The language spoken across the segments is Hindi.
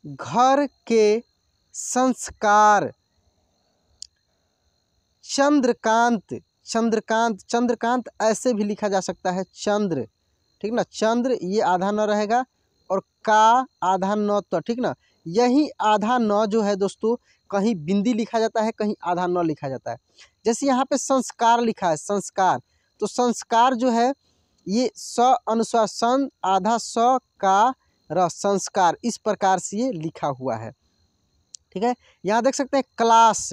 घर के संस्कार। चंद्रकांत, चंद्रकांत, चंद्रकांत ऐसे भी लिखा जा सकता है चंद्र, ठीक ना। चंद्र ये आधा न रहेगा और का आधा न तो, ठीक ना। यही आधा न जो है दोस्तों, कहीं बिंदी लिखा जाता है, कहीं आधा न लिखा जाता है। जैसे यहाँ पे संस्कार लिखा है, संस्कार, तो संस्कार जो है ये स अनुस्वार सन आधा स का र, संस्कार, इस प्रकार से ये लिखा हुआ है, ठीक है। यहाँ देख सकते हैं क्लास,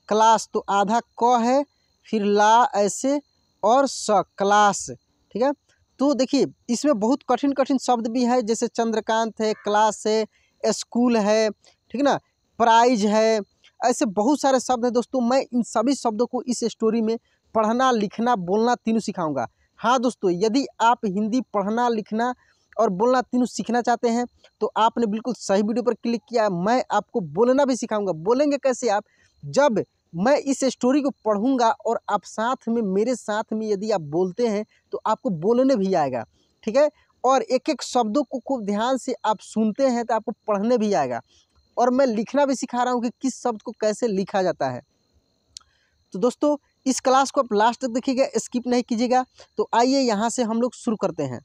क्लास तो आधा क है, फिर ला ऐसे और स, क्लास, ठीक है। तो देखिए इसमें बहुत कठिन कठिन शब्द भी है, जैसे चंद्रकांत है, क्लास है, स्कूल है, ठीक ना, प्राइज है, ऐसे बहुत सारे शब्द हैं दोस्तों। मैं इन सभी शब्दों को इस स्टोरी में पढ़ना, लिखना, बोलना तीनों सिखाऊंगा। हाँ दोस्तों, यदि आप हिंदी पढ़ना, लिखना और बोलना तीनों सीखना चाहते हैं तो आपने बिल्कुल सही वीडियो पर क्लिक किया। मैं आपको बोलना भी सिखाऊंगा। बोलेंगे कैसे आप? जब मैं इस स्टोरी को पढ़ूंगा और आप साथ में, मेरे साथ में यदि आप बोलते हैं तो आपको बोलने भी आएगा, ठीक है। और एक एक शब्दों को खूब ध्यान से आप सुनते हैं तो आपको पढ़ने भी आएगा। और मैं लिखना भी सिखा रहा हूँ कि किस शब्द को कैसे लिखा जाता है। तो दोस्तों इस क्लास को आप लास्ट तक देखिएगा, स्किप नहीं कीजिएगा। तो आइए यहाँ से हम लोग शुरू करते हैं।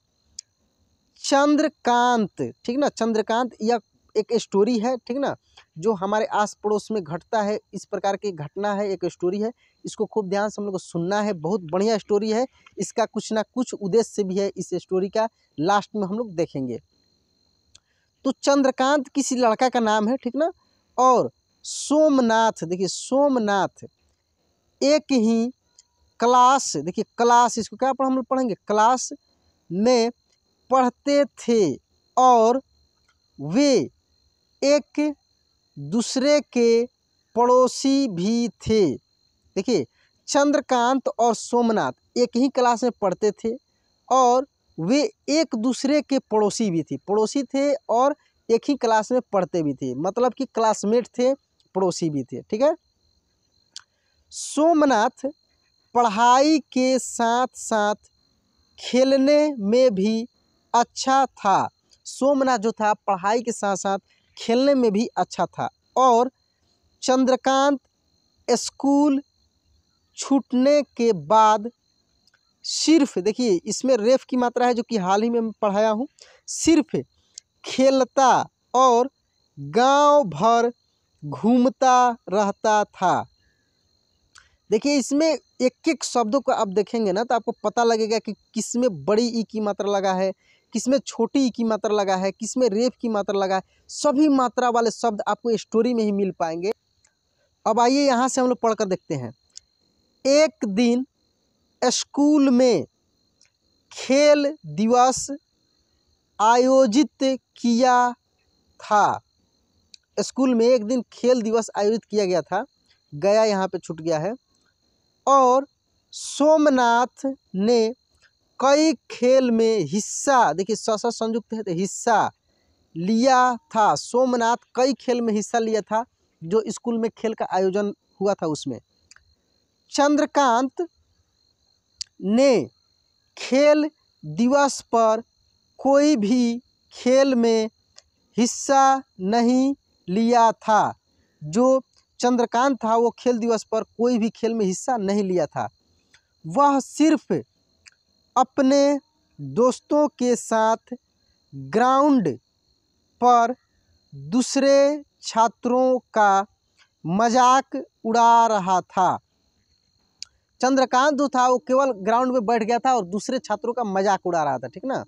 चंद्रकांत, ठीक ना, चंद्रकांत यह एक स्टोरी है, ठीक ना, जो हमारे आस पड़ोस में घटता है, इस प्रकार की घटना है, एक स्टोरी है। इसको खूब ध्यान से हम लोग को सुनना है। बहुत बढ़िया स्टोरी है, इसका कुछ ना कुछ उद्देश्य भी है इस स्टोरी का, लास्ट में हम लोग देखेंगे। तो चंद्रकांत किसी लड़का का नाम है, ठीक ना। और सोमनाथ, देखिए सोमनाथ एक ही क्लास, देखिए क्लास, इसको क्या हम लोग पढ़ेंगे, क्लास में पढ़ते थे और वे एक दूसरे के पड़ोसी भी थे। देखिए चंद्रकांत और सोमनाथ एक ही क्लास में पढ़ते थे और वे एक दूसरे के पड़ोसी भी थे, पड़ोसी थे और एक ही क्लास में पढ़ते भी थे, मतलब कि क्लासमेट थे, पड़ोसी भी थे, ठीक है। सोमनाथ पढ़ाई के साथ साथ खेलने में भी अच्छा था। सोमनाथ जो था पढ़ाई के साथ साथ खेलने में भी अच्छा था। और चंद्रकांत स्कूल छूटने के बाद सिर्फ, देखिए इसमें रेफ की मात्रा है जो कि हाल ही में मैं पढ़ाया हूँ, सिर्फ खेलता और गांव भर घूमता रहता था। देखिए इसमें एक एक शब्दों को आप देखेंगे ना तो आपको पता लगेगा कि किसमें बड़ी ई की मात्रा लगा है, किसमें छोटी ई की मात्रा लगा है, किसमें रेफ की मात्रा लगा है। सभी मात्रा वाले शब्द आपको स्टोरी में ही मिल पाएंगे। अब आइए यहाँ से हम लोग पढ़कर देखते हैं। एक दिन स्कूल में खेल दिवस आयोजित किया था। स्कूल में एक दिन खेल दिवस आयोजित किया गया था, गया यहाँ पे छूट गया है। और सोमनाथ ने कई खेल में हिस्सा, देखिए स संयुक्त है तो हिस्सा लिया था। सोमनाथ कई खेल में हिस्सा लिया था जो स्कूल में खेल का आयोजन हुआ था उसमें। चंद्रकांत ने खेल दिवस पर कोई भी खेल में हिस्सा नहीं लिया था। जो चंद्रकांत था वो खेल दिवस पर कोई भी खेल में हिस्सा नहीं लिया था। वह सिर्फ अपने दोस्तों के साथ ग्राउंड पर दूसरे छात्रों का मजाक उड़ा रहा था। चंद्रकांत जो था वो केवल ग्राउंड में बैठ गया था और दूसरे छात्रों का मजाक उड़ा रहा था, ठीक ना।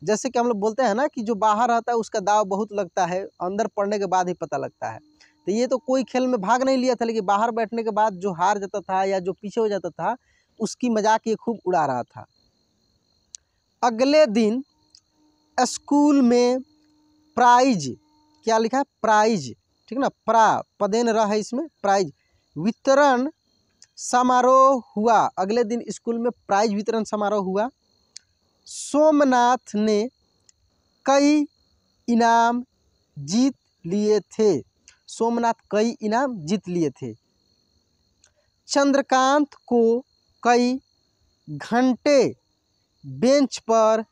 जैसे कि हम लोग बोलते हैं ना कि जो बाहर रहता है उसका दाव बहुत लगता है, अंदर पढ़ने के बाद ही पता लगता है। तो ये तो कोई खेल में भाग नहीं लिया था, लेकिन बाहर बैठने के बाद जो हार जाता था या जो पीछे हो जाता था उसकी मजाक ये खूब उड़ा रहा था। अगले दिन स्कूल में प्राइज, क्या लिखा है, प्राइज, ठीक ना, पदेन रहा है इसमें, प्राइज वितरण समारोह हुआ। अगले दिन स्कूल में प्राइज वितरण समारोह हुआ। सोमनाथ ने कई इनाम जीत लिए थे। सोमनाथ कई इनाम जीत लिए थे। चंद्रकांत को कई घंटे बेंच पर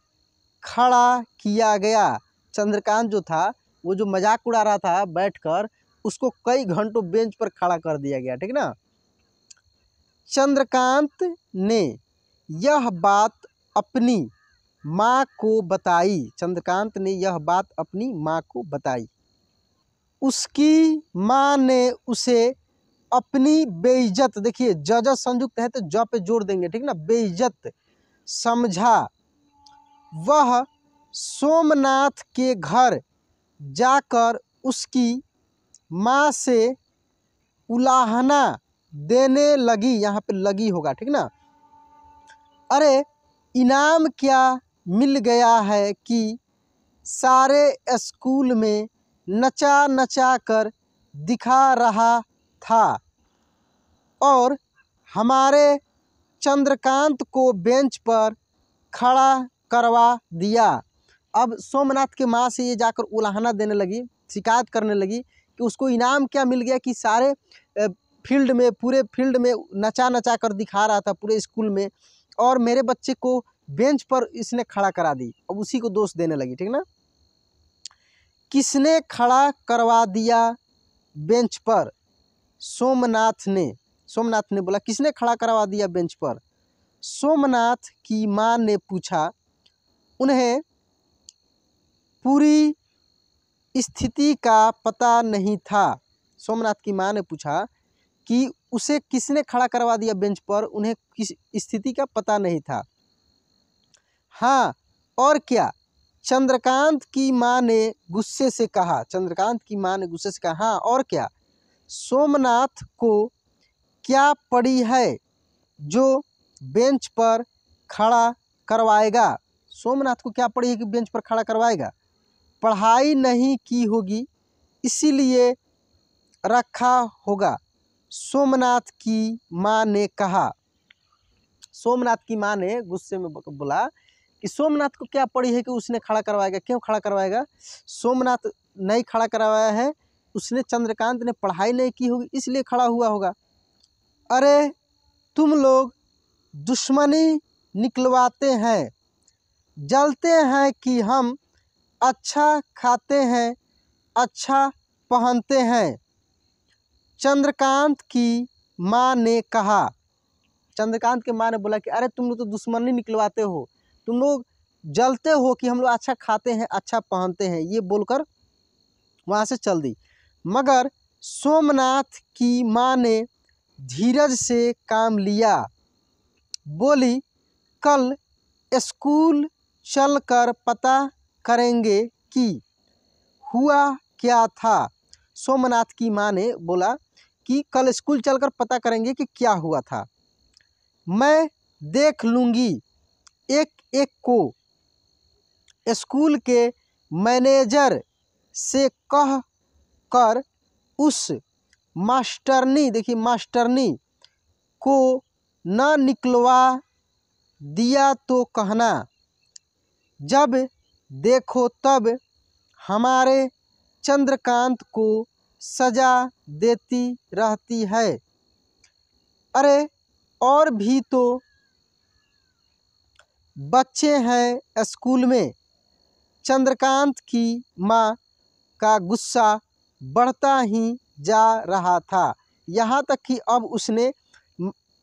खड़ा किया गया। चंद्रकांत जो था वो जो मजाक उड़ा रहा था बैठकर, उसको कई घंटों बेंच पर खड़ा कर दिया गया, ठीक ना। चंद्रकांत ने यह बात अपनी माँ को बताई। चंद्रकांत ने यह बात अपनी माँ को बताई। उसकी माँ ने उसे अपनी बेइज्जत, देखिए ज संयुक्त है तो ज पे जोड़ देंगे, ठीक ना, बेइज्जत समझा। वह सोमनाथ के घर जाकर उसकी माँ से उलाहना देने लगी। यहाँ पे लगी होगा, ठीक ना। अरे इनाम क्या मिल गया है कि सारे स्कूल में नचा नचा कर दिखा रहा था और हमारे चंद्रकांत को बेंच पर खड़ा करवा दिया। अब सोमनाथ के माँ से ये जाकर उलाहना देने लगी, शिकायत करने लगी कि उसको इनाम क्या मिल गया कि सारे फील्ड में, पूरे फील्ड में नचा नचा कर दिखा रहा था पूरे स्कूल में, और मेरे बच्चे को बेंच पर इसने खड़ा करा दी। अब उसी को दोष देने लगी, ठीक ना। किसने खड़ा करवा दिया बेंच पर? सोमनाथ ने बोला किसने खड़ा करवा दिया बेंच पर? सोमनाथ की माँ ने पूछा। उन्हें पूरी स्थिति का पता नहीं था। सोमनाथ की माँ ने पूछा कि उसे किसने खड़ा करवा दिया बेंच पर, उन्हें किस स्थिति का पता नहीं था। हाँ और क्या? चंद्रकांत की माँ ने गुस्से से कहा। चंद्रकांत की माँ ने गुस्से से कहा, हाँ और क्या? सोमनाथ को क्या पड़ी है जो बेंच पर खड़ा करवाएगा? सोमनाथ को क्या पड़ी है कि बेंच पर खड़ा करवाएगा? पढ़ाई नहीं की होगी इसीलिए रखा होगा, सोमनाथ की माँ ने कहा। सोमनाथ की माँ ने गुस्से में बोला कि सोमनाथ को क्या पड़ी है कि उसने खड़ा करवाएगा? क्यों खड़ा करवाएगा? सोमनाथ नहीं खड़ा करवाया है, उसने, चंद्रकांत ने पढ़ाई नहीं की होगी इसलिए खड़ा हुआ होगा। अरे तुम लोग दुश्मनी निकलवाते हैं, जलते हैं कि हम अच्छा खाते हैं, अच्छा पहनते हैं, चंद्रकांत की माँ ने कहा। चंद्रकांत की माँ ने बोला कि अरे तुम लोग तो दुश्मनी निकलवाते हो, तुम लोग जलते हो कि हम लोग अच्छा खाते हैं, अच्छा पहनते हैं, ये बोलकर वहाँ से चल दी। मगर सोमनाथ की माँ ने धीरज से काम लिया। बोली कल स्कूल चलकर पता करेंगे कि हुआ क्या था। सोमनाथ की माँ ने बोला कि कल स्कूल चलकर पता करेंगे कि क्या हुआ था। मैं देख लूँगी एक एक को। स्कूल के मैनेजर से कह कर उस मास्टरनी, देखिए मास्टरनी को न निकलवा दिया तो कहना, जब देखो तब हमारे चंद्रकांत को सजा देती रहती है। अरे और भी तो बच्चे हैं स्कूल में। चंद्रकांत की माँ का गुस्सा बढ़ता ही जा रहा था, यहाँ तक कि अब उसने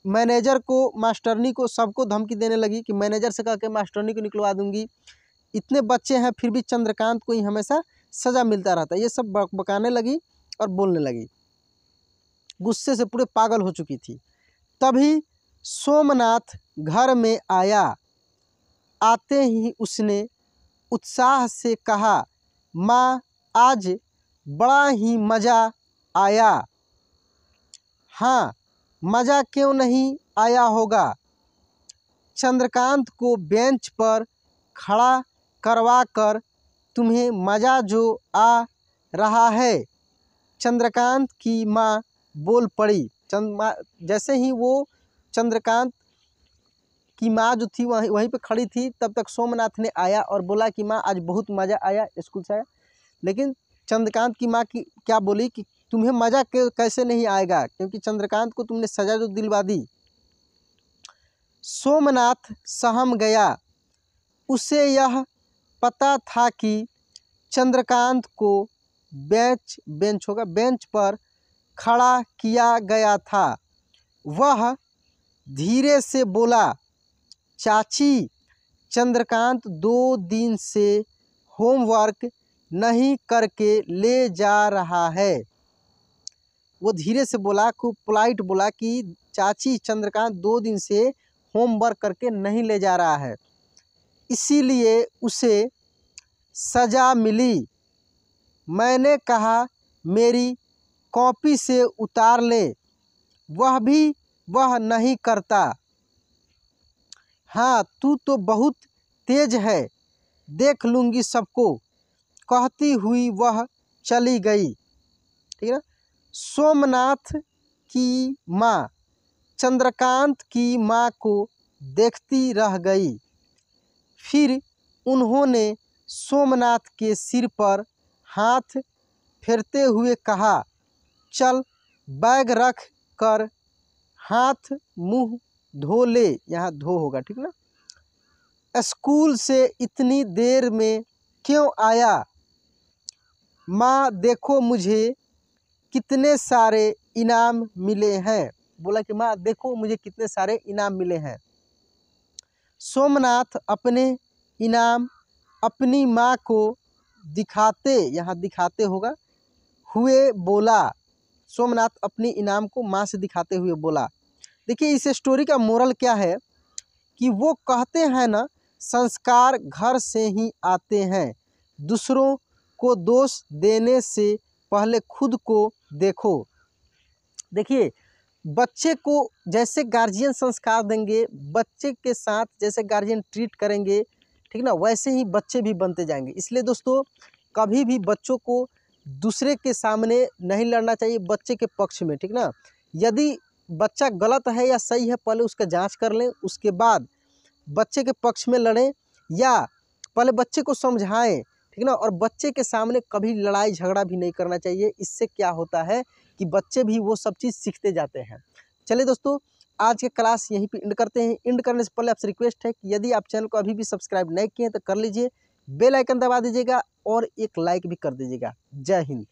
मैनेजर को, मास्टरनी को, सबको धमकी देने लगी कि मैनेजर से कह के मास्टरनी को निकलवा दूंगी। इतने बच्चे हैं फिर भी चंद्रकांत को ही हमेशा सज़ा मिलता रहता है। ये सब बकाने लगी और बोलने लगी, गुस्से से पूरे पागल हो चुकी थी। तभी सोमनाथ घर में आया। आते ही उसने उत्साह से कहा, माँ आज बड़ा ही मज़ा आया। हाँ मज़ा क्यों नहीं आया होगा? चंद्रकांत को बेंच पर खड़ा करवा कर तुम्हें मज़ा जो आ रहा है। चंद्रकांत की माँ बोल पड़ी। जैसे ही वो चंद्रकांत की माँ जो थी वहीं पे खड़ी थी, तब तक सोमनाथ ने आया और बोला कि माँ आज बहुत मज़ा आया स्कूल से आया। लेकिन चंद्रकांत की माँ की क्या बोली कि तुम्हें मज़ा कैसे नहीं आएगा, क्योंकि चंद्रकांत को तुमने सज़ा जो दिलवा दी। सोमनाथ सहम गया। उसे यह पता था कि चंद्रकांत को बेंच होगा, बेंच पर खड़ा किया गया था। वह धीरे से बोला, चाची, चंद्रकांत 2 दिन से होमवर्क नहीं करके ले जा रहा है। वो धीरे से बोला, खूब पोलाइट बोला कि चाची, चंद्रकांत 2 दिन से होमवर्क करके नहीं ले जा रहा है, इसीलिए उसे सज़ा मिली। मैंने कहा मेरी कॉपी से उतार ले, वह नहीं करता। हाँ, तू तो बहुत तेज है, देख लूँगी सबको, कहती हुई वह चली गई। ठीक है ना। सोमनाथ की माँ चंद्रकांत की माँ को देखती रह गई। फिर उन्होंने सोमनाथ के सिर पर हाथ फेरते हुए कहा, चल बैग रख कर हाथ मुँह धो ले। यहाँ धो होगा, ठीक ना। स्कूल से इतनी देर में क्यों आया? माँ देखो मुझे कितने सारे इनाम मिले हैं। बोला कि माँ देखो मुझे कितने सारे इनाम मिले हैं। सोमनाथ अपने इनाम अपनी माँ को दिखाते, यहाँ दिखाते होगा, हुए बोला। सोमनाथ अपनी इनाम को माँ से दिखाते हुए बोला। देखिए इस स्टोरी का मोरल क्या है कि वो कहते हैं ना, संस्कार घर से ही आते हैं। दूसरों को दोष देने से पहले खुद को देखो। देखिए बच्चे को जैसे गार्जियन संस्कार देंगे, बच्चे के साथ जैसे गार्जियन ट्रीट करेंगे, ठीक ना, वैसे ही बच्चे भी बनते जाएंगे। इसलिए दोस्तों कभी भी बच्चों को दूसरे के सामने नहीं लड़ना चाहिए, बच्चे के पक्ष में, ठीक ना। यदि बच्चा गलत है या सही है पहले उसका जांच कर लें, उसके बाद बच्चे के पक्ष में लड़ें या पहले बच्चे को समझाएं, ठीक ना। और बच्चे के सामने कभी लड़ाई झगड़ा भी नहीं करना चाहिए। इससे क्या होता है कि बच्चे भी वो सब चीज़ सीखते जाते हैं। चलिए दोस्तों आज के क्लास यहीं पे एंड करते हैं। एंड करने से पहले आपसे रिक्वेस्ट है कि यदि आप चैनल को अभी भी सब्सक्राइब नहीं किए हैं तो कर लीजिए, बेल आइकन दबा दीजिएगा और एक लाइक भी कर दीजिएगा। जय हिंद।